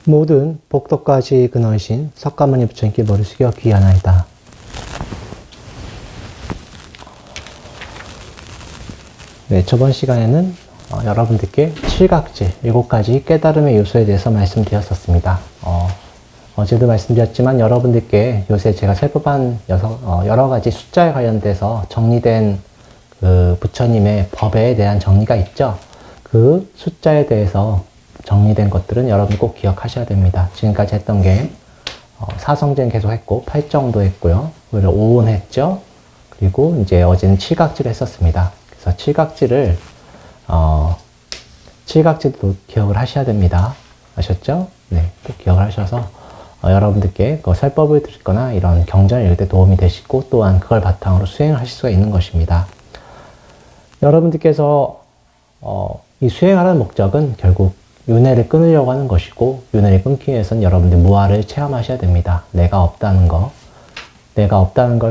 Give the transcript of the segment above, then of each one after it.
모든 복덕까지 근원신 석가모니 부처님께 머리 숙여 귀하나이다. 네, 저번 시간에는 여러분들께 칠각질, 7가지 깨달음의 요소에 대해서 말씀드렸었습니다. 어제도 말씀드렸지만 여러분들께 요새 제가 살펴본 여러 가지 숫자에 관련돼서 정리된 그 부처님의 법에 대한 정리가 있죠. 그 숫자에 대해서 정리된 것들은 여러분 꼭 기억하셔야 됩니다. 지금까지 했던 게 사성제는 계속 했고 8정도 했고요. 그리고 5온 했죠. 그리고 이제 어제는 칠각질을 했었습니다. 그래서 칠각질도 기억을 하셔야 됩니다. 아셨죠? 네, 꼭 기억을 하셔서 여러분들께 그 설법을 드리거나 이런 경전을 읽을 때 도움이 되시고 또한 그걸 바탕으로 수행을 하실 수가 있는 것입니다. 여러분들께서 이 수행하는 목적은 결국 윤회를 끊으려고 하는 것이고, 윤회를 끊기 위해서는 여러분들 무아를 체험하셔야 됩니다. 내가 없다는 걸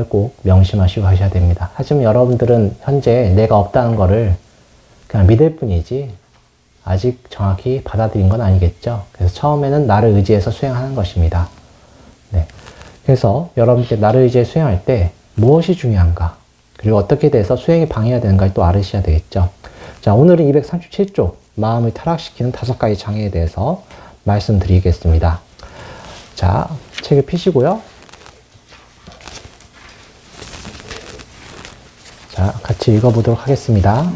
꼭 명심하시고 하셔야 됩니다. 하지만 여러분들은 현재 내가 없다는 거를 그냥 믿을 뿐이지 아직 정확히 받아들인 건 아니겠죠. 그래서 처음에는 나를 의지해서 수행하는 것입니다. 네. 그래서 여러분께 나를 의지해 수행할 때 무엇이 중요한가, 그리고 어떻게 돼서 수행이 방해가 되는가를 또 알으셔야 되겠죠. 자, 오늘은 237쪽 마음을 타락시키는 5가지 장애에 대해서 말씀드리겠습니다. 자, 책을 펴시고요. 자, 같이 읽어보도록 하겠습니다.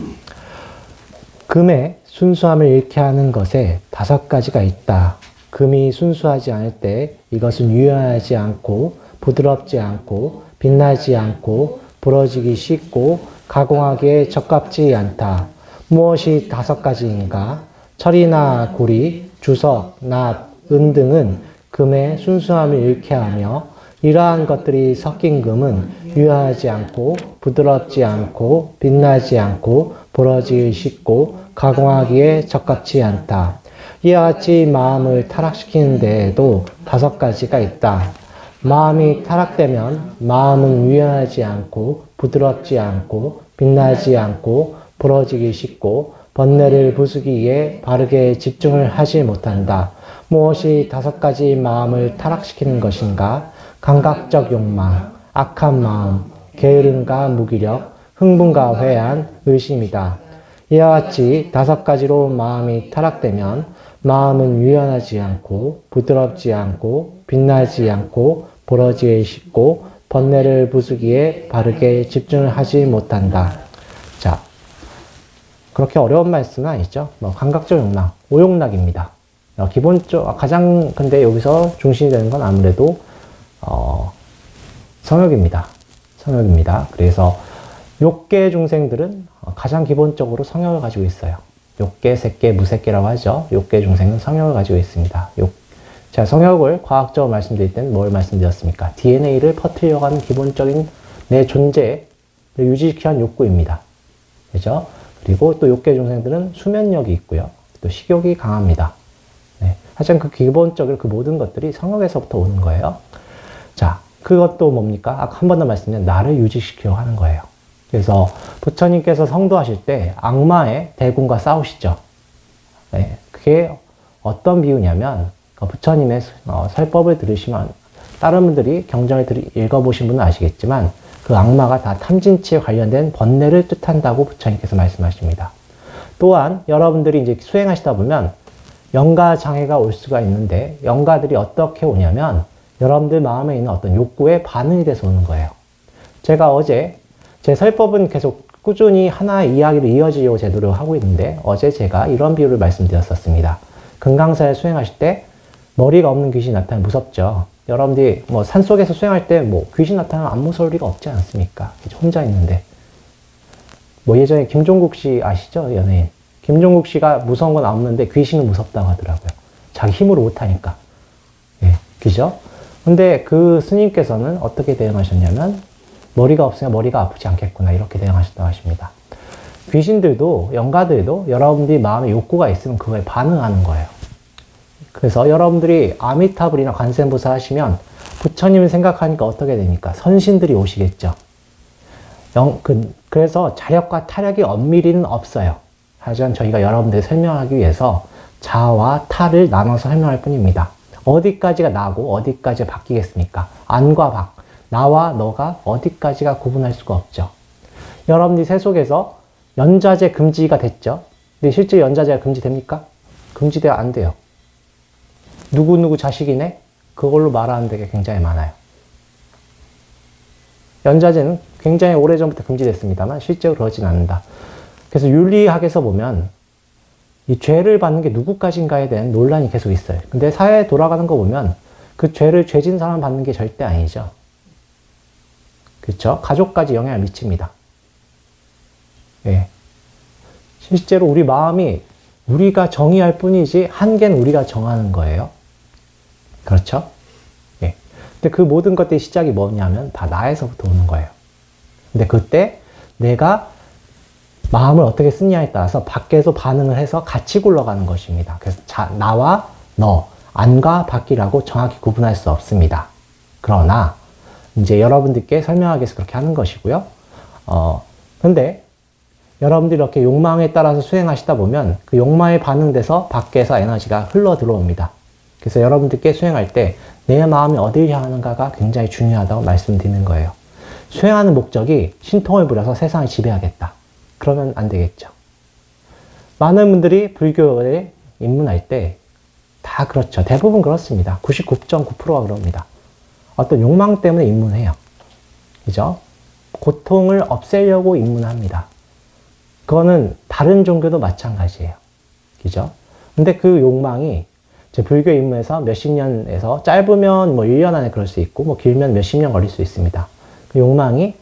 금의 순수함을 잃게 하는 것에 5가지가 있다. 금이 순수하지 않을 때 이것은 유연하지 않고 부드럽지 않고 빛나지 않고 부러지기 쉽고 가공하기에 적합지 않다. 무엇이 5가지인가? 철이나 구리, 주석, 납, 은 등은 금의 순수함을 잃게 하며 이러한 것들이 섞인 금은 유연하지 않고 부드럽지 않고 빛나지 않고 부러지기 쉽고 가공하기에 적합지 않다. 이와 같이 마음을 타락시키는 데에도 5가지가 있다. 마음이 타락되면 마음은 유연하지 않고 부드럽지 않고 빛나지 않고 부러지기 쉽고 번뇌를 부수기에 바르게 집중을 하지 못한다. 무엇이 5가지 마음을 타락시키는 것인가? 감각적 욕망, 악한 마음, 게으름과 무기력, 흥분과 회한, 의심이다. 이와 같이 5가지로 마음이 타락되면 마음은 유연하지 않고 부드럽지 않고 빛나지 않고 부러지기 쉽고 번뇌를 부수기에 바르게 집중을 하지 못한다. 자, 그렇게 어려운 말씀은 아니죠. 감각적 욕망, 오욕락입니다. 가장 근데 여기서 중심이 되는 건 아무래도 성욕입니다. 성욕입니다. 그래서 욕계 중생들은 가장 기본적으로 성욕을 가지고 있어요. 욕계, 색계, 무색계라고 하죠. 욕계 중생은 성욕을 가지고 있습니다. 자, 성욕을 과학적으로 말씀드릴 때는 뭘 말씀드렸습니까? DNA를 퍼뜨리려고 하는 기본적인 내 존재를 유지시키는 욕구입니다. 그죠? 그리고 또 욕계 중생들은 수면력이 있고요. 또 식욕이 강합니다. 네. 하지만 그 기본적인 그 모든 것들이 성욕에서부터 오는 거예요. 자, 그것도 뭡니까? 아까 한 번 더 말씀드린 나를 유지시키려고 하는 거예요. 그래서 부처님께서 성도하실 때 악마의 대군과 싸우시죠. 네. 그게 어떤 비유냐면 부처님의 설법을 들으시면 다른 분들이 경전을 읽어보신 분은 아시겠지만 그 악마가 다 탐진치에 관련된 번뇌를 뜻한다고 부처님께서 말씀하십니다. 또한 여러분들이 이제 수행하시다 보면 영가 장애가 올 수가 있는데 영가들이 어떻게 오냐면 여러분들 마음에 있는 어떤 욕구에 반응이 돼서 오는 거예요. 제가 어제 제 설법은 계속 꾸준히 하나의 이야기로 이어지려고 제 노력을 하고 있는데 어제 제가 이런 비유를 말씀드렸었습니다. 금강사를 수행하실 때 머리가 없는 귀신이 나타나면 무섭죠. 여러분들이 산속에서 수행할 때 귀신 나타나면 안 무서울 리가 없지 않습니까? 혼자 있는데. 예전에 김종국 씨 아시죠? 연예인. 김종국 씨가 무서운 건 없는데 귀신은 무섭다고 하더라고요. 자기 힘으로 못하니까. 예, 그죠? 근데 그 스님께서는 어떻게 대응하셨냐면 머리가 없으면 머리가 아프지 않겠구나 이렇게 대응하셨다고 하십니다. 귀신들도 영가들도 여러분들이 마음에 욕구가 있으면 그거에 반응하는 거예요. 그래서 여러분들이 아미타불이나 관세음보살 하시면 부처님을 생각하니까 어떻게 됩니까? 선신들이 오시겠죠. 그래서 자력과 타력이 엄밀히는 없어요. 하지만 저희가 여러분들이 설명하기 위해서 자와 타를 나눠서 설명할 뿐입니다. 어디까지가 나고 어디까지가 바뀌겠습니까? 안과 밖, 나와 너가 어디까지가 구분할 수가 없죠. 여러분들이 세 속에서 연좌제 금지가 됐죠. 근데 실제 연좌제가 금지됩니까? 금지돼야 안 돼요. 누구누구 자식이네? 그걸로 말하는 데가 굉장히 많아요. 연좌제는 굉장히 오래전부터 금지됐습니다만 실제로 그러진 않는다. 그래서 윤리학에서 보면 이 죄를 받는 게 누구까지인가에 대한 논란이 계속 있어요. 근데 사회에 돌아가는 거 보면 그 죄를 죄진 사람 받는 게 절대 아니죠. 그렇죠? 가족까지 영향을 미칩니다. 예. 실제로 우리 마음이 우리가 정의할 뿐이지 한계는 우리가 정하는 거예요. 그렇죠? 예. 근데 그 모든 것들의 시작이 뭐냐면 다 나에서부터 오는 거예요. 근데 그때 내가 마음을 어떻게 쓰냐에 따라서 밖에서 반응을 해서 같이 굴러가는 것입니다. 그래서 나와 너, 안과 밖이라고 정확히 구분할 수 없습니다. 그러나 이제 여러분들께 설명하기 위해서 그렇게 하는 것이고요. 근데 여러분들이 이렇게 욕망에 따라서 수행하시다 보면 그 욕망에 반응돼서 밖에서 에너지가 흘러 들어옵니다. 그래서 여러분들께 수행할 때 내 마음이 어디를 향하는가가 굉장히 중요하다고 말씀드리는 거예요. 수행하는 목적이 신통을 부려서 세상을 지배하겠다. 그러면 안 되겠죠. 많은 분들이 불교에 입문할 때 다 그렇죠. 대부분 그렇습니다. 99.9%가 그럽니다. 어떤 욕망 때문에 입문해요. 그죠? 고통을 없애려고 입문합니다. 그거는 다른 종교도 마찬가지예요. 그죠? 근데 그 욕망이 불교에 입문해서 몇십 년에서 짧으면 뭐 1년 안에 그럴 수 있고 뭐 길면 몇십 년 걸릴 수 있습니다. 그 욕망이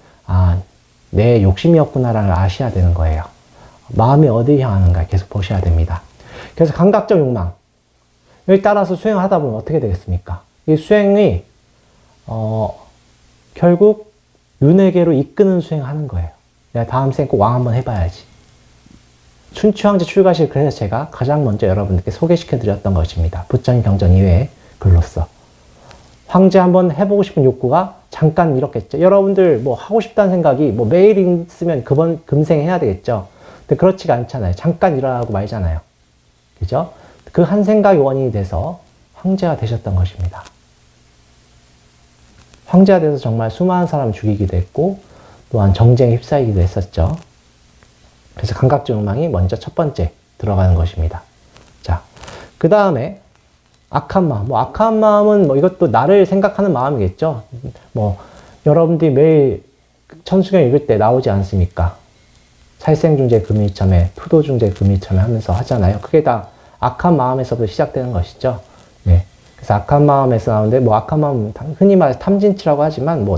내 욕심이었구나라는 걸 아셔야 되는 거예요. 마음이 어디 향하는가 계속 보셔야 됩니다. 그래서 감각적 욕망. 여기 따라서 수행을 하다 보면 어떻게 되겠습니까? 이 수행이, 결국 윤회계로 이끄는 수행을 하는 거예요. 내가 다음 생에 꼭 왕 한번 해봐야지. 춘추황제 출가실 그래서 제가 가장 먼저 여러분들께 소개시켜 드렸던 것입니다. 부처님 경전 이외의 글로써. 황제 한번 해보고 싶은 욕구가 잠깐 이렇겠죠. 여러분들 뭐 하고 싶다는 생각이 뭐 매일 있으면 금생 해야 되겠죠. 근데 그렇지가 않잖아요. 잠깐 일어나고 말잖아요. 그죠? 그 한 생각이 원인이 돼서 황제가 되셨던 것입니다. 황제가 돼서 정말 수많은 사람을 죽이기도 했고 또한 정쟁에 휩싸이기도 했었죠. 그래서 감각적 욕망이 먼저 첫 번째 들어가는 것입니다. 자, 그 다음에 악한 마음. 악한 마음은 이것도 나를 생각하는 마음이겠죠. 여러분들이 매일 천수경 읽을 때 나오지 않습니까? 살생중재 금일첨에, 투도중재 금일첨에 하면서 하잖아요. 그게 다 악한 마음에서부터 시작되는 것이죠. 네. 그래서 악한 마음에서 나오는데, 악한 마음은 흔히 말해서 탐진치라고 하지만,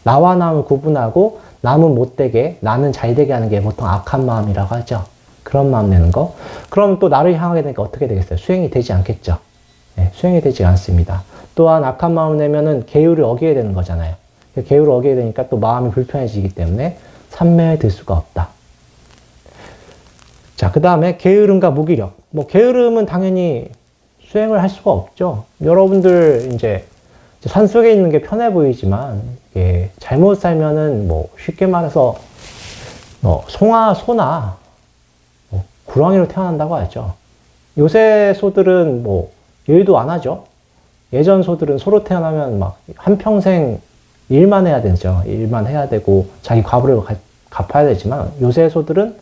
나와 남을 구분하고, 남은 못되게, 나는 잘되게 하는 게 보통 악한 마음이라고 하죠. 그런 마음 내는 거. 그럼 또 나를 향하게 되니까 어떻게 되겠어요? 수행이 되지 않겠죠. 네, 수행이 되지 않습니다. 또한 악한 마음을 내면은 계율을 어기게 되는 거잖아요. 계율을 어기게 되니까 또 마음이 불편해지기 때문에 삼매에 들 수가 없다. 자, 그 다음에 게으름과 무기력. 게으름은 당연히 수행을 할 수가 없죠. 여러분들 이제 산속에 있는 게 편해 보이지만 잘못 살면은 쉽게 말해서 소나 구렁이로 태어난다고 하죠. 요새 소들은 일도 안 하죠. 예전 소들은 소로 태어나면 한평생 일만 해야 되죠. 일만 해야 되고 자기 과부를 갚아야 되지만 요새 소들은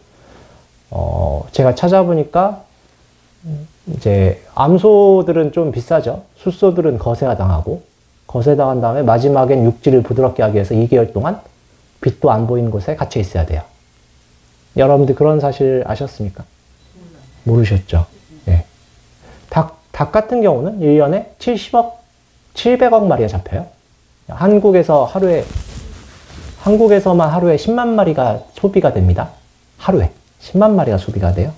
제가 찾아보니까 이제 암소들은 좀 비싸죠. 숫소들은 거세가 당하고 거세당한 다음에 마지막엔 육질을 부드럽게 하기 위해서 2개월 동안 빛도 안 보이는 곳에 갇혀 있어야 돼요. 여러분들 그런 사실 아셨습니까? 모르셨죠? 예. 닭 같은 경우는 1년에 700억 마리가 잡혀요. 한국에서만 하루에 10만 마리가 소비가 됩니다. 하루에 10만 마리가 소비가 돼요.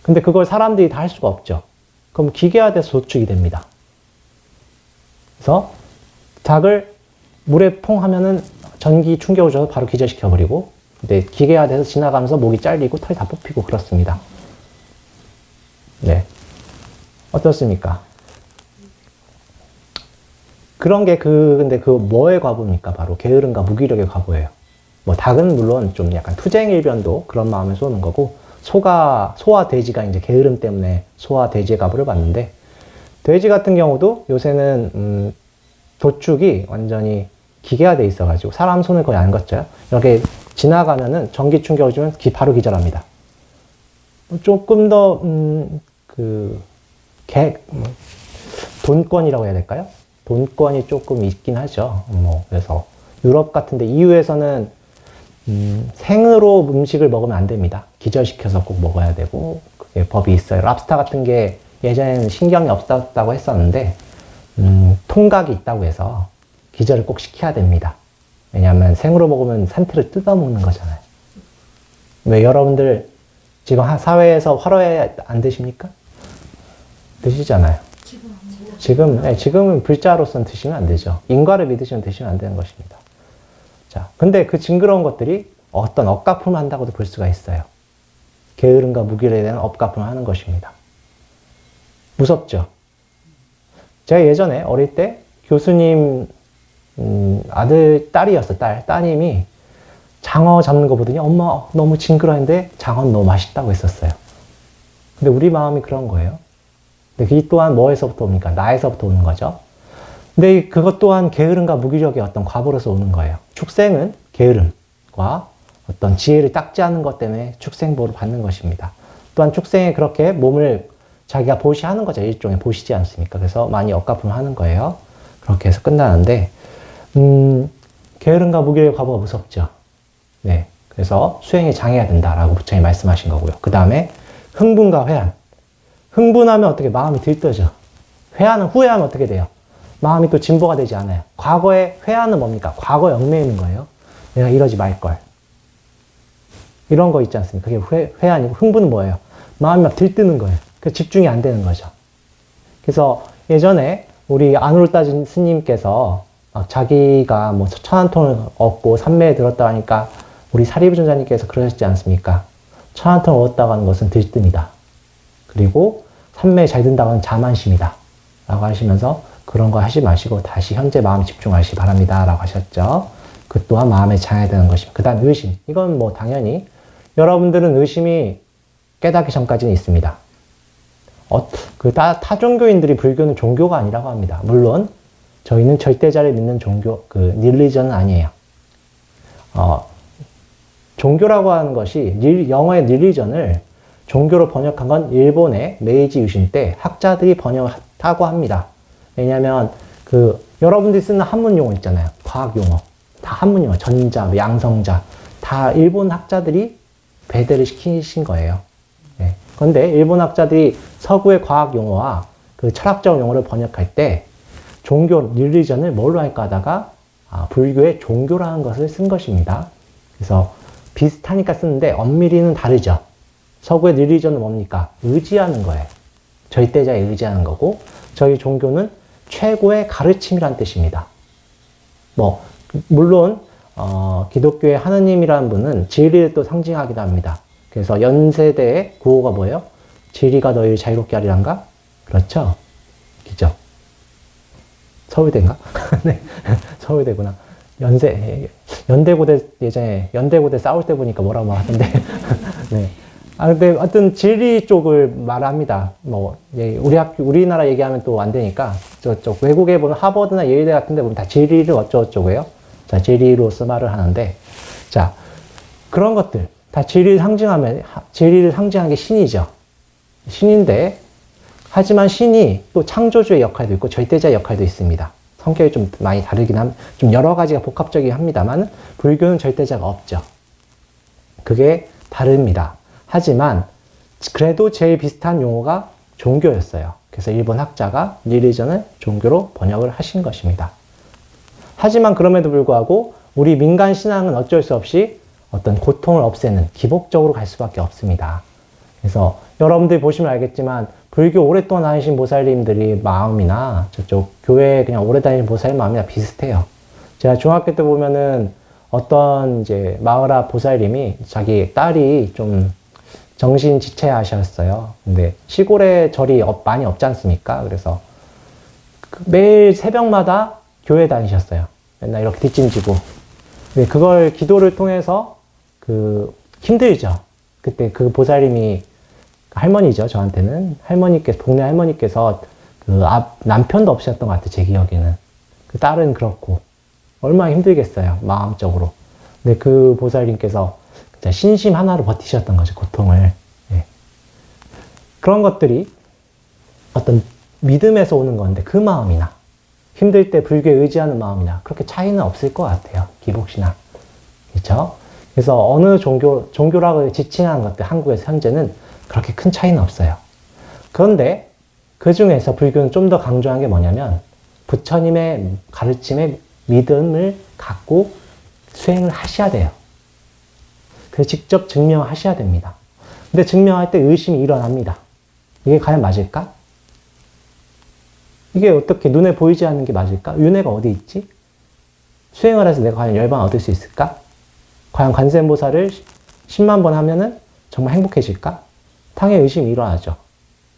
근데 그걸 사람들이 다 할 수가 없죠. 그럼 기계화돼서 도축이 됩니다. 그래서 닭을 물에 퐁 하면은 전기 충격을 줘서 바로 기절시켜버리고, 근데 기계화돼서 지나가면서 목이 잘리고 털이 다 뽑히고 그렇습니다. 네. 어떻습니까? 그런 게 근데 뭐의 과보입니까? 바로 게으름과 무기력의 과보예요. 닭은 물론 좀 약간 투쟁일변도 그런 마음을 쏘는 거고, 소와 돼지가 이제 게으름 때문에 소와 돼지의 가부를 받는데, 돼지 같은 경우도 요새는 도축이 완전히 기계화돼 있어가지고 사람 손을 거의 안 거쳐요. 이렇게 지나가면은 전기 충격을 주면 바로 기절합니다. 조금 더 돈권이라고 해야 될까요? 돈권이 조금 있긴 하죠. 그래서 유럽 같은데 EU에서는 생으로 음식을 먹으면 안 됩니다. 기절시켜서 꼭 먹어야 되고 그게 법이 있어요. 랍스타 같은 게 예전에는 신경이 없었다고 했었는데 통각이 있다고 해서 기절을 꼭 시켜야 됩니다. 왜냐하면 생으로 먹으면 산태를 뜯어먹는 거잖아요. 왜 여러분들 지금 사회에서 화로에 안 드십니까? 드시잖아요. 지금은 불자로서는 드시면 안 되죠. 인과를 믿으시면 드시면 안 되는 것입니다. 자, 근데 그 징그러운 것들이 어떤 억가품을 한다고도 볼 수가 있어요. 게으름과 무기에 대한 억가품을 하는 것입니다. 무섭죠? 제가 예전에 어릴 때 교수님 딸이었어, 따님이 장어 잡는 거 보더니 엄마 너무 징그러운데 장어는 너무 맛있다고 했었어요. 근데 우리 마음이 그런 거예요. 근데 이 또한 뭐에서부터 옵니까? 나에서부터 오는 거죠. 근데 그것 또한 게으름과 무기력의 어떤 과보로서 오는 거예요. 축생은 게으름과 어떤 지혜를 닦지 않은 것 때문에 축생보를 받는 것입니다. 또한 축생이 그렇게 몸을 자기가 보시하는 거죠. 일종의 보시지 않습니까? 그래서 많이 억가품을 하는 거예요. 그렇게 해서 끝나는데 게으름과 무기력의 과보가 무섭죠. 네, 그래서 수행에 장애가 된다라고 부처님이 말씀하신 거고요. 그 다음에 흥분과 회한. 흥분하면 어떻게 마음이 들떠져. 회한은 후회하면 어떻게 돼요? 마음이 또 진보가 되지 않아요. 과거의 회한은 뭡니까? 과거에 얽매이는 있는 거예요. 내가 이러지 말걸. 이런 거 있지 않습니까? 그게 회한이고, 흥분은 뭐예요? 마음이 막 들뜨는 거예요. 그 집중이 안 되는 거죠. 그래서 예전에 우리 아누르따 스님께서 자기가 뭐 천한통을 얻고 삼매에 들었다 하니까 우리 사리부전자님께서 그러셨지 않습니까? 천한통을 얻었다고 하는 것은 들뜸이다. 그리고 삼매에 잘 든다고 하는 자만심이다. 라고 하시면서 그런 거 하지 마시고 다시 현재 마음 집중하시기 바랍니다. 라고 하셨죠. 그 또한 마음에 장애가 되는 것입니다. 그 다음 의심. 이건 뭐 당연히 여러분들은 의심이 깨닫기 전까지는 있습니다. 타 종교인들이 불교는 종교가 아니라고 합니다. 물론 저희는 절대자를 믿는 종교, 릴리전은 아니에요. 종교라고 하는 것이 영어의 릴리전을 종교로 번역한 건 일본의 메이지 유신 때 학자들이 번역하고 합니다. 왜냐하면 여러분들이 쓰는 한문 용어 있잖아요. 과학 용어. 다 한문 용어. 전자, 양성자. 다 일본 학자들이 배대를 시키신 거예요. 네. 그런데 일본 학자들이 서구의 과학 용어와 철학적 용어를 번역할 때 종교, 릴리전을 뭘로 할까 하다가 불교의 종교라는 것을 쓴 것입니다. 그래서 비슷하니까 쓰는데 엄밀히는 다르죠. 서구의 릴리전은 뭡니까? 의지하는 거예요. 절대자에 의지하는 거고 저희 종교는 최고의 가르침이란 뜻입니다. 물론 기독교의 하느님이라는 분은 진리를 또 상징하기도 합니다. 그래서 연세대의 구호가 뭐예요? 진리가 너희를 자유롭게 하리란가? 그렇죠? 그죠? 서울대인가? 네, 서울대구나. 연대고대 예전에 연대고대 싸울 때 보니까 뭐라고 하던데. 네. 근데 하여튼 진리 쪽을 말합니다. 우리나라 얘기하면 또 안 되니까 저쪽 외국에 보면 하버드나 예일대 같은 데 보면 다 진리를 어쩌고저쩌고요. 자, 진리로서 말을 하는데, 자, 그런 것들 다 진리를 상징하는 게 신이죠. 신인데, 하지만 신이 또 창조주의 역할도 있고 절대자의 역할도 있습니다. 성격이 좀 많이 다르긴 좀 여러 가지가 복합적이긴 합니다만 불교는 절대자가 없죠. 그게 다릅니다. 하지만 그래도 제일 비슷한 용어가 종교였어요. 그래서 일본 학자가 릴리전을 종교로 번역을 하신 것입니다. 하지만 그럼에도 불구하고 우리 민간 신앙은 어쩔 수 없이 어떤 고통을 없애는 기복적으로 갈 수밖에 없습니다. 그래서 여러분들이 보시면 알겠지만 불교 오랫동안 다니신 보살님들이 마음이나 저쪽 교회 그냥 오래 다니신 보살 마음이나 비슷해요. 제가 중학교 때 보면은 어떤 이제 마을아 보살님이 자기 딸이 좀 정신지체하셨어요. 근데 시골에 절이 많이 없지 않습니까? 그래서 매일 새벽마다 교회 다니셨어요. 맨날 이렇게 뒷짐지고. 근데 그걸 기도를 통해서 힘들죠. 그때 그 보살님이 할머니죠. 저한테는 동네 할머니께서 남편도 없으셨던 것 같아요. 제 기억에는. 그 딸은 그렇고 얼마나 힘들겠어요. 마음적으로. 근데 그 보살님께서 진짜 신심 하나로 버티셨던 거죠. 고통을. 예. 그런 것들이 어떤 믿음에서 오는 건데 그 마음이나 힘들 때 불교에 의지하는 마음이나 그렇게 차이는 없을 것 같아요. 기복신앙. 그렇죠? 그래서 어느 종교라고 지칭하는 것들 한국에서 현재는 그렇게 큰 차이는 없어요. 그런데 그 중에서 불교는 좀 더 강조한 게 뭐냐면 부처님의 가르침에 믿음을 갖고 수행을 하셔야 돼요. 그래서 직접 증명하셔야 됩니다. 근데 증명할 때 의심이 일어납니다. 이게 과연 맞을까? 이게 어떻게 눈에 보이지 않는 게 맞을까? 윤회가 어디 있지? 수행을 해서 내가 과연 열반 얻을 수 있을까? 과연 관세음보살을 10만 번 하면은 정말 행복해질까? 당연히 의심이 일어나죠.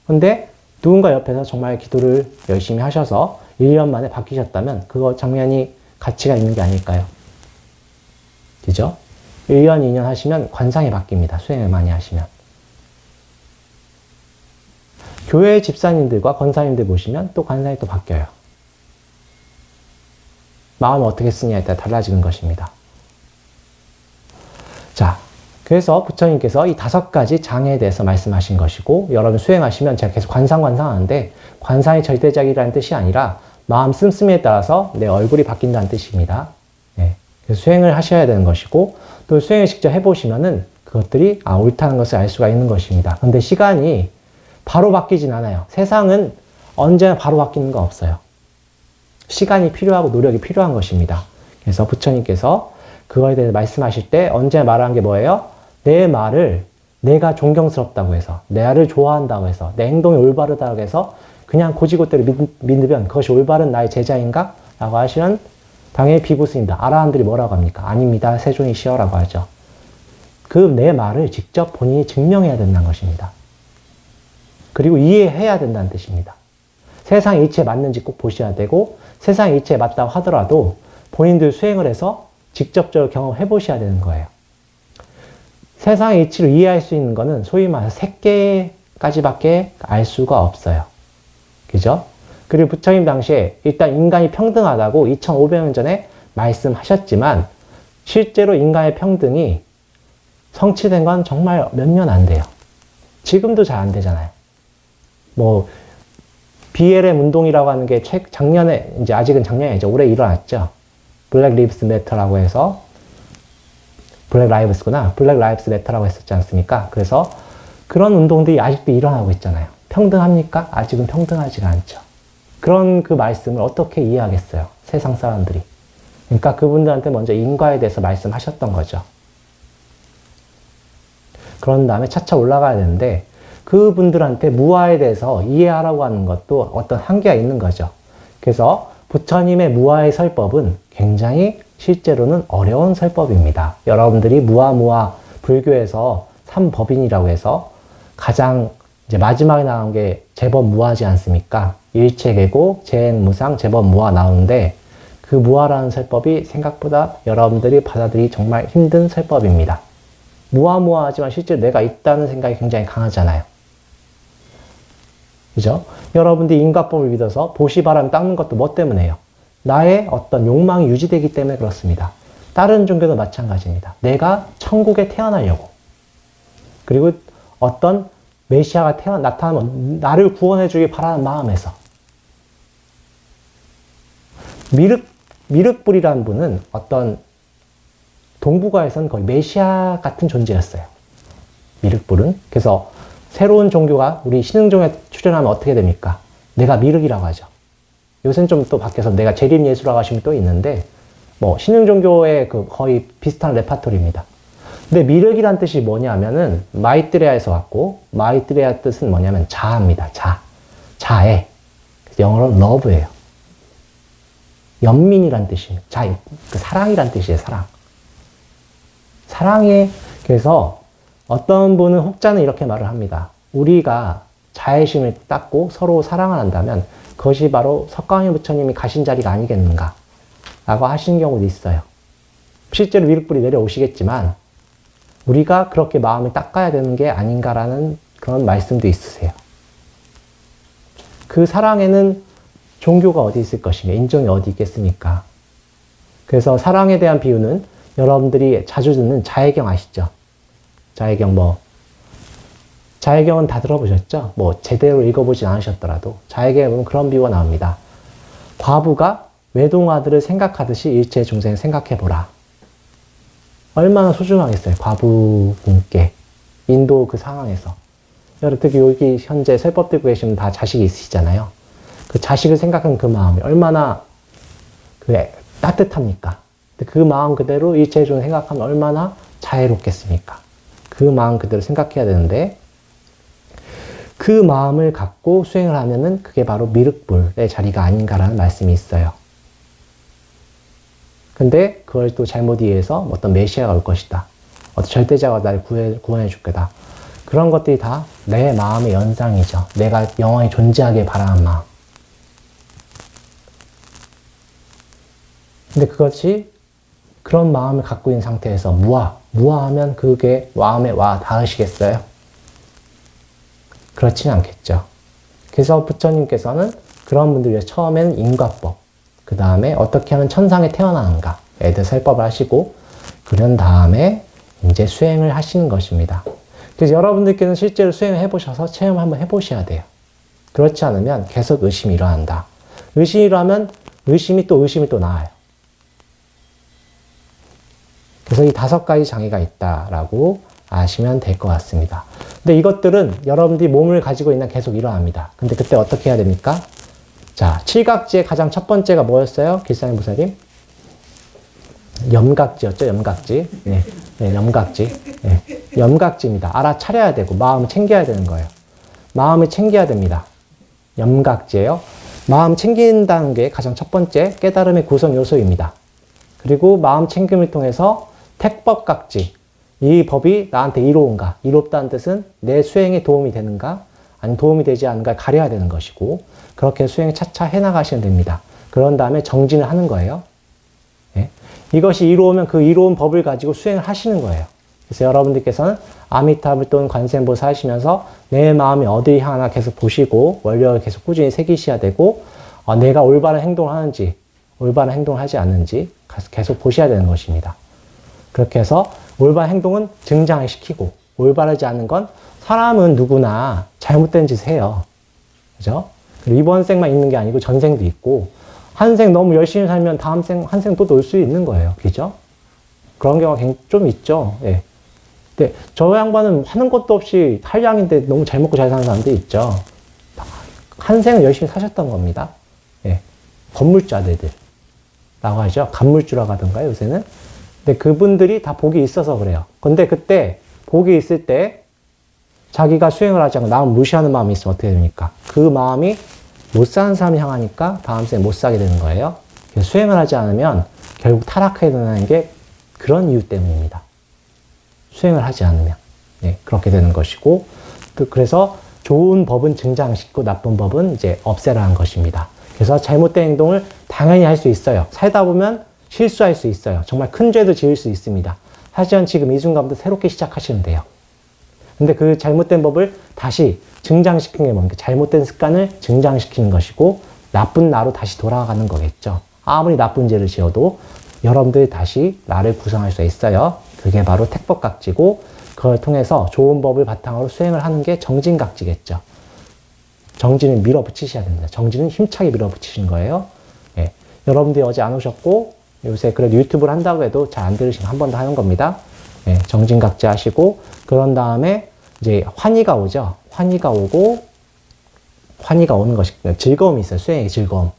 근데 누군가 옆에서 정말 기도를 열심히 하셔서 1년 만에 바뀌셨다면 그거 장면이 가치가 있는 게 아닐까요? 그죠? 1년, 2년 하시면 관상이 바뀝니다. 수행을 많이 하시면. 교회 집사님들과 권사님들 보시면 또 관상이 또 바뀌어요. 마음을 어떻게 쓰냐에 따라 달라지는 것입니다. 자, 그래서 부처님께서 이 5가지 장애에 대해서 말씀하신 것이고, 여러분 수행하시면 제가 계속 관상 하는데, 관상이 절대적이라는 뜻이 아니라 마음 씀씀이에 따라서 내 얼굴이 바뀐다는 뜻입니다. 네. 그래서 수행을 하셔야 되는 것이고, 또 수행을 직접 해보시면은 그것들이 옳다는 것을 알 수가 있는 것입니다. 그런데 시간이 바로 바뀌진 않아요. 세상은 언제나 바로 바뀌는 건 없어요. 시간이 필요하고 노력이 필요한 것입니다. 그래서 부처님께서 그거에 대해서 말씀하실 때 언제나 말하는 게 뭐예요? 내 말을 내가 존경스럽다고 해서, 내를 좋아한다고 해서, 내 행동이 올바르다고 해서 그냥 고지고대로 믿으면 그것이 올바른 나의 제자인가? 라고 하시면 당연히 비구스입니다. 아라한들이 뭐라고 합니까? 아닙니다. 세존이시여 라고 하죠. 그 내 말을 직접 본인이 증명해야 된다는 것입니다. 그리고 이해해야 된다는 뜻입니다. 세상의 이치에 맞는지 꼭 보셔야 되고, 세상의 이치에 맞다고 하더라도 본인들 수행을 해서 직접적으로 경험해 보셔야 되는 거예요. 세상의 이치를 이해할 수 있는 거는 소위 말해서 3개까지밖에 알 수가 없어요. 그죠? 그리고 부처님 당시에 일단 인간이 평등하다고 2500년 전에 말씀하셨지만 실제로 인간의 평등이 성취된 건 정말 몇 년 안 돼요. 지금도 잘 안 되잖아요. 뭐 BLM 운동이라고 하는 게 작년에, 이제 아직은 작년이죠. 올해 일어났죠. 블랙 리브스 매터라고 해서, 블랙 라이브스구나. 블랙 라이브스 매터라고 했었지 않습니까? 그래서 그런 운동들이 아직도 일어나고 있잖아요. 평등합니까? 아직은 평등하지가 않죠. 그런 그 말씀을 어떻게 이해하겠어요? 세상 사람들이. 그러니까 그분들한테 먼저 인과에 대해서 말씀하셨던 거죠. 그런 다음에 차차 올라가야 되는데, 그분들한테 무아에 대해서 이해하라고 하는 것도 어떤 한계가 있는 거죠. 그래서 부처님의 무아의 설법은 굉장히 실제로는 어려운 설법입니다. 여러분들이 무아 불교에서 3법인이라고 해서 가장 이제 마지막에 나온 게 제법 무아지 않습니까? 일체계고, 재행무상, 제법 무아 나오는데 그 무아라는 설법이 생각보다 여러분들이 받아들이기 정말 힘든 설법입니다. 무아하지만 실제로 내가 있다는 생각이 굉장히 강하잖아요. 그죠? 여러분들이 인과법을 믿어서 보시바람 닦는 것도 뭐 때문에요? 나의 어떤 욕망이 유지되기 때문에 그렇습니다. 다른 종교도 마찬가지입니다. 내가 천국에 태어나려고. 그리고 어떤 메시아가 나타나면 나를 구원해주길 바라는 마음에서. 미륵불이라는 분은 어떤 동북아에서는 거의 메시아 같은 존재였어요. 미륵불은. 그래서 새로운 종교가 우리 신흥종에 출연하면 어떻게 됩니까? 내가 미륵이라고 하죠. 요새는 좀 또 바뀌어서 내가 재림예수라고 하시면 또 있는데, 뭐 신흥종교의 그 거의 비슷한 레파토리입니다. 근데 미륵이란 뜻이 뭐냐면은 마이트레아에서 왔고, 마이트레아 뜻은 뭐냐면 자아입니다. 자애. 영어로 love예요. 연민이란 뜻입니다. 그 사랑이란 뜻이에요. 사랑에, 그래서 어떤 분은 혹자는 이렇게 말을 합니다. 우리가 자애심을 닦고 서로 사랑을 한다면 그것이 바로 석가모니 부처님이 가신 자리가 아니겠는가 라고 하시는 경우도 있어요. 실제로 미륵불이 내려오시겠지만 우리가 그렇게 마음을 닦아야 되는 게 아닌가라는 그런 말씀도 있으세요. 그 사랑에는 종교가 어디 있을 것인가, 인종이 어디 있겠습니까? 그래서 사랑에 대한 비유는 여러분들이 자주 듣는 자애경 아시죠? 자애경 자애경은 다 들어보셨죠? 제대로 읽어보진 않으셨더라도 자애경에 보면 그런 비유가 나옵니다. 과부가 외동아들을 생각하듯이 일체 중생을 생각해보라. 얼마나 소중하겠어요, 과부분께. 인도 그 상황에서. 특히 여기 현재 설법 들고 계시면 다 자식이 있으시잖아요. 그 자식을 생각하는 그 마음이 얼마나 따뜻합니까? 그 마음 그대로 일체 중생을 생각하면 얼마나 자애롭겠습니까? 그 마음 그대로 생각해야 되는데, 그 마음을 갖고 수행을 하면은 그게 바로 미륵불의 자리가 아닌가라는 말씀이 있어요. 근데 그걸 또 잘못 이해해서 어떤 메시아가 올 것이다, 어떤 절대자가 나를 구원해 줄 거다, 그런 것들이 다 내 마음의 연상이죠. 내가 영원히 존재하길 바라는 마음. 근데 그것이 그런 마음을 갖고 있는 상태에서 무아하면 그게 마음에 와 닿으시겠어요? 그렇지는 않겠죠. 그래서 부처님께서는 그런 분들 위해 처음에는 인과법, 그 다음에 어떻게 하면 천상에 태어나는가, 애들 설법을 하시고, 그런 다음에 이제 수행을 하시는 것입니다. 그래서 여러분들께는 실제로 수행을 해보셔서 체험을 한번 해보셔야 돼요. 그렇지 않으면 계속 의심이 일어난다. 의심이 일어나면 의심이 또 나와요. 그래서 이 5가지 장애가 있다라고 아시면 될 것 같습니다. 근데 이것들은 여러분들이 몸을 가지고 있는 계속 일어납니다. 근데 그때 어떻게 해야 됩니까? 자, 칠각지의 가장 첫 번째가 뭐였어요? 길상의 부사님? 염각지였죠, 염각지. 네, 염각지. 네, 염각지입니다. 알아차려야 되고, 마음을 챙겨야 되는 거예요. 마음을 챙겨야 됩니다. 염각지예요. 마음 챙긴다는 게 가장 첫 번째 깨달음의 구성 요소입니다. 그리고 마음 챙김을 통해서 택법각지, 이 법이 나한테 이로운가, 이롭다는 뜻은 내 수행에 도움이 되는가, 아니면 도움이 되지 않는가 가려야 되는 것이고, 그렇게 수행을 차차 해나가시면 됩니다. 그런 다음에 정진을 하는 거예요. 예? 이것이 이로우면 그 이로운 법을 가지고 수행을 하시는 거예요. 그래서 여러분들께서는 아미타불 또는 관세음보살 하시면서 내 마음이 어디 향하나 계속 보시고 원력을 계속 꾸준히 새기셔야 되고, 내가 올바른 행동을 하는지 올바른 행동을 하지 않는지 계속 보셔야 되는 것입니다. 그렇게 해서 올바른 행동은 증장을 시키고, 올바르지 않은 건 사람은 누구나 잘못된 짓을 해요. 그죠? 이번 생만 있는 게 아니고 전생도 있고, 한 생 너무 열심히 살면 다음 생, 한 생 또 놀 수 있는 거예요. 그죠? 그런 경우가 좀 있죠. 예. 근데 저 양반은 하는 것도 없이 한량인데 너무 잘 먹고 잘 사는 사람들 있죠. 한 생을 열심히 사셨던 겁니다. 예. 건물주아들들 라고 하죠. 간물주라고 하던가요, 요새는? 근데 그분들이 다 복이 있어서 그래요. 근데 그때 복이 있을 때 자기가 수행을 하지 않고 남을 무시하는 마음이 있으면 어떻게 됩니까? 그 마음이 못 사는 사람을 향하니까 다음 생에 못 사게 되는 거예요. 그래서 수행을 하지 않으면 결국 타락하게 되는 게 그런 이유 때문입니다. 수행을 하지 않으면. 네, 그렇게 되는 것이고, 그래서 좋은 법은 증장시키고 나쁜 법은 이제 없애라는 것입니다. 그래서 잘못된 행동을 당연히 할 수 있어요. 살다 보면 실수할 수 있어요. 정말 큰 죄도 지을 수 있습니다. 하지만 지금 이 순간부터 새롭게 시작하시면 돼요. 근데 그 잘못된 법을 다시 증장시키는 게 뭔가, 잘못된 습관을 증장시키는 것이고, 나쁜 나로 다시 돌아가는 거겠죠. 아무리 나쁜 죄를 지어도 여러분들이 다시 나를 구성할 수 있어요. 그게 바로 택법각지고, 그걸 통해서 좋은 법을 바탕으로 수행을 하는 게 정진각지겠죠. 정진을 밀어붙이셔야 됩니다. 정진은 힘차게 밀어붙이신 거예요. 예. 여러분들이 어제 안 오셨고, 요새 그래도 유튜브를 한다고 해도 잘 안 들으시면 한 번 더 하는 겁니다. 예. 정진각지 하시고, 그런 다음에 이제 환희가 오죠. 환희가 오고, 환희가 오는 것이, 즐거움이 있어요. 수행의 즐거움.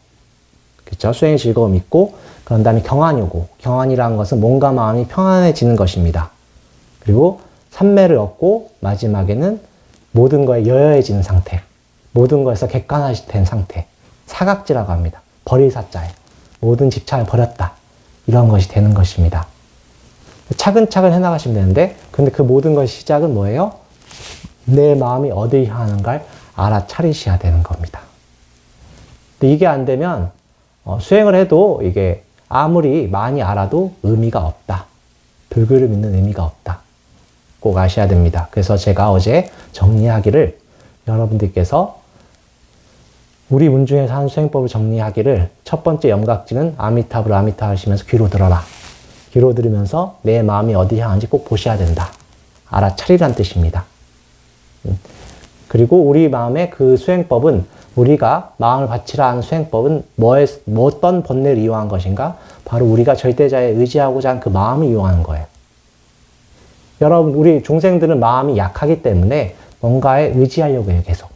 그렇죠? 수행의 즐거움이 있고, 그런 다음에 경안이 오고, 경안이라는 것은 몸과 마음이 평안해지는 것입니다. 그리고 삼매를 얻고, 마지막에는 모든 거에 여여해지는 상태. 모든 것에서 객관화된 상태. 사각지라고 합니다. 버릴 사자예요. 모든 집착을 버렸다. 이런 것이 되는 것입니다. 차근차근 해나가시면 되는데, 근데 그 모든 것의 시작은 뭐예요? 내 마음이 어디 향하는가를 알아차리셔야 되는 겁니다. 근데 이게 안 되면 수행을 해도 이게 아무리 많이 알아도 의미가 없다. 불교를 믿는 의미가 없다. 꼭 아셔야 됩니다. 그래서 제가 어제 정리하기를 여러분들께서 우리 문중에서 하는 수행법을 정리하기를 첫 번째 염각지는 아미타불 아미타 하시면서 귀로 들어라. 귀로 들으면서 내 마음이 어디 향하는지 꼭 보셔야 된다. 알아차리란 뜻입니다. 그리고 우리 마음의 그 수행법은 우리가 마음을 바치라 하는 수행법은 어떤 본래를 이용한 것인가? 바로 우리가 절대자에 의지하고자 하는 그 마음을 이용하는 거예요. 여러분, 우리 중생들은 마음이 약하기 때문에 뭔가에 의지하려고 해요, 계속.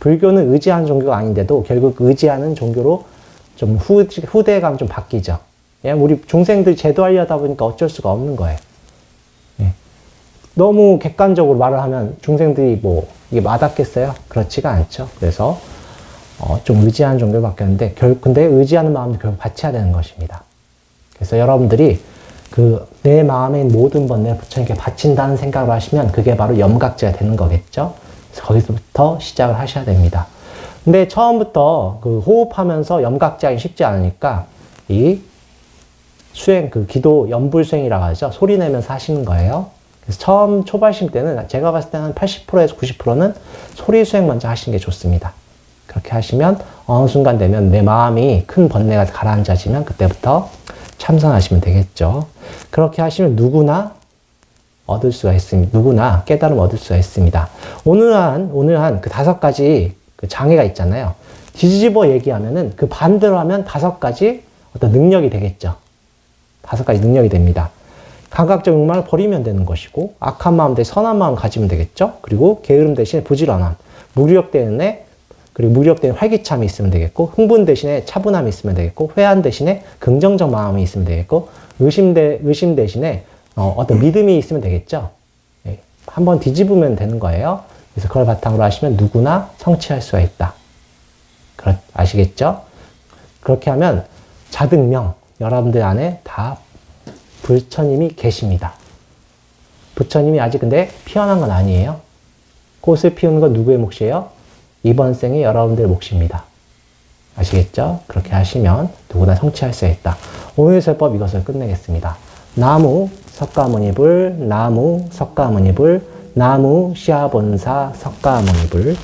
불교는 의지하는 종교가 아닌데도 결국 의지하는 종교로 좀 후대감 좀 바뀌죠. 우리 중생들 제도하려다 보니까 어쩔 수가 없는 거예요. 너무 객관적으로 말을 하면 중생들이 뭐 이게 와닿겠어요? 그렇지가 않죠. 그래서 좀 의지하는 종교로 바뀌었는데 근데 의지하는 마음도 결국 바쳐야 되는 것입니다. 그래서 여러분들이 내 마음의 모든 번뇌를 부처님께 바친다는 생각을 하시면 그게 바로 염각제가 되는 거겠죠. 그래서 거기서부터 시작을 하셔야 됩니다. 근데 처음부터 호흡하면서 염각제하기 쉽지 않으니까 이 수행, 기도 연불수행이라고 하죠. 소리 내면서 하시는 거예요. 그래서 처음 초발심 때는 제가 봤을 때는 80%에서 90%는 소리 수행 먼저 하시는 게 좋습니다. 그렇게 하시면 어느 순간 되면 내 마음이 큰 번뇌가 가라앉아지면 그때부터 참선하시면 되겠죠. 그렇게 하시면 누구나 얻을 수가 있습니다. 누구나 깨달음 얻을 수가 있습니다. 오늘 한 그 5가지 그 장애가 있잖아요. 뒤집어 얘기하면은 그 반대로 하면 5가지 어떤 능력이 되겠죠. 5가지 능력이 됩니다. 감각적 욕망을 버리면 되는 것이고, 악한 마음 대신 선한 마음 가지면 되겠죠. 그리고 게으름 대신에 부지런함, 무력 대신에 활기참이 있으면 되겠고, 흥분 대신에 차분함이 있으면 되겠고, 회한 대신에 긍정적 마음이 있으면 되겠고, 의심 대신에 어떤 믿음이 있으면 되겠죠. 예, 한번 뒤집으면 되는 거예요. 그래서 그걸 바탕으로 하시면 누구나 성취할 수가 있다. 아시겠죠? 그렇게 하면 자등명, 여러분들 안에 다 부처님이 계십니다. 부처님이 아직 근데 피어난 건 아니에요. 꽃을 피우는 건 누구의 몫이에요? 이번 생에 여러분들의 몫입니다. 아시겠죠? 그렇게 하시면 누구나 성취할 수 있다. 오늘 설법 이것을 끝내겠습니다. 나무 석가모니불, 나무 석가모니불, 나무 시아본사 석가모니불.